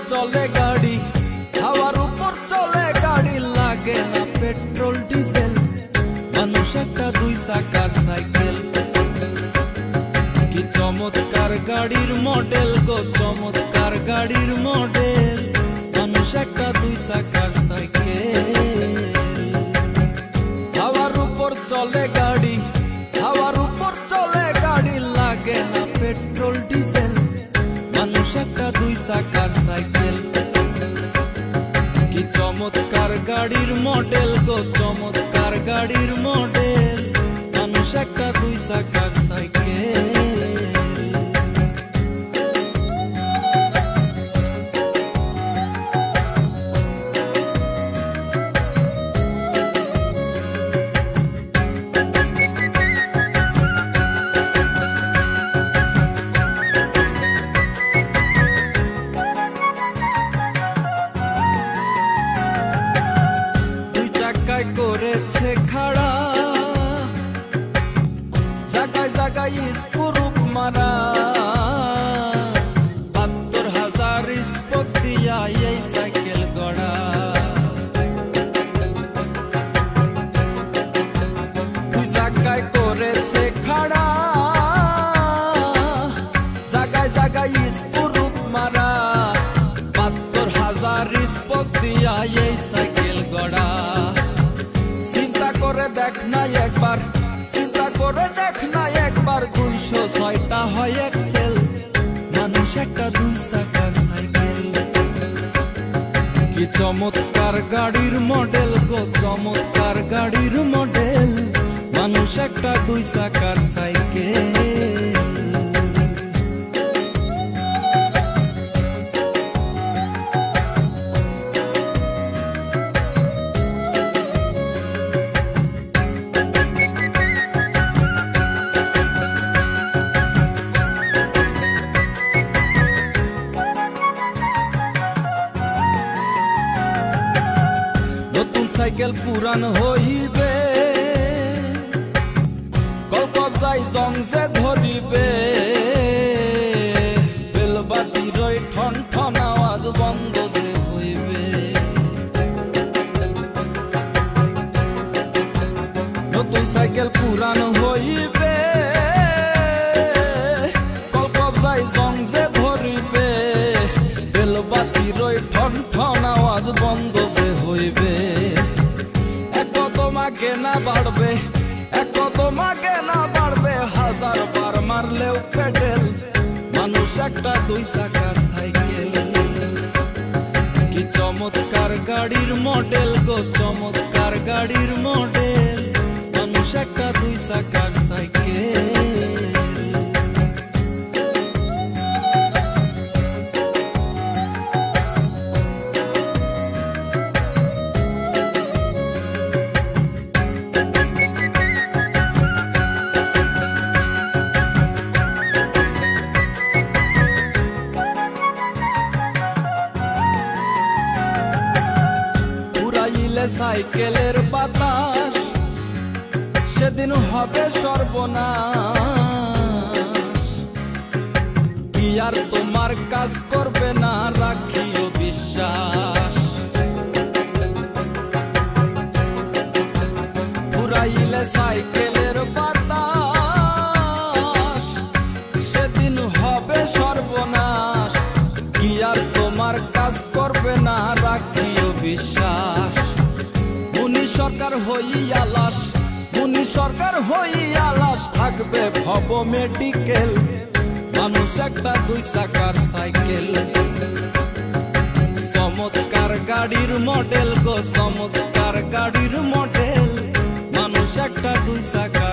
चले गाड़ी हवार ऊपर चले गाड़ी लागे ना पेट्रोल डिजेल मानुष একটা দুই চাকার সাইকেল কি চমৎকার গাড়ির মডেল গো চমৎকার গাড়ির মডেল মানুষ একটা দুই চাকার সাইকেল হাওয়ার উপর চলে গাড়ি হাওয়ার উপর চলে গাড়ি লাগে না পেট্রোল ডিজেল মানুষ একটা দুই চাকার সাইকেল কি চমৎকার গাড়ির মডেল গো চমৎকার গাড়ির মডেল মানুষ একটা দুই চাকার সাইকেল করেছে খাড়া জায়গায় জায়গায় স্ক্রুপ মারা ৭২,০০০ স্পোক দিয়া এই সাইকেল গড়া দুই জায়গায় করেছে খাড়া জায়গায় জায়গায় স্ক্রুপ মারা ৭২,০০০ স্পোক দিয়া এই সাইকেল গড়া দেখ না একবার চিন্তা করে দেখ না একবার ২০৬টা হয় এক্সেল মানুষ একটা দুই চাকার সাইকেল কি চমৎকার গাড়ির মডেল গো চমৎকার গাড়ির মডেল মানুষ একটা দুই চাকার সাইকেল নতুন সাইকেল পুরান হইবে কলকত যাই জংসে ধরিবে বেলবাতির ঠন ঠন আওয়াজ বন্ধ যে হইবে নতুন সাইকেল পুরান হইবে কলকত যাই জংসে ধরিবে বেলবাতির ঠন ঠন আওয়াজ বন্ধ যে হইবে তোমাকে না বাড়বে এত তোমাকে না বাড়বে ১০০০ বার মারলেও পেডেল মানুষ একটা দুই চাকার সাইকেল কি চমৎকার গাড়ির মডেল গো চমৎকার গাড়ির মডেল মানুষ একটা দুই চাকার সাইকেল সাইকেলের বাতাস সেদিন হবে সর্বনাশ কি আর তোমার কাজ করবে না রাখিও বিশ্বাস ঘুরাইলে সাইকেলের বাতাস সেদিন হবে সর্বনাশ কি আর তোমার কাজ করবে না রাখিও বিশ্বাস সরকার হইয়া লাশ মুনি সরকার হইয়া লাশ থাকবে ভব মেডিকেল মানুষ একটা দুই চাকার সাইকেল চমৎকার গাড়ির মডেল গো চমৎকার গাড়ির মডেল মানুষ একটা দুই চাকার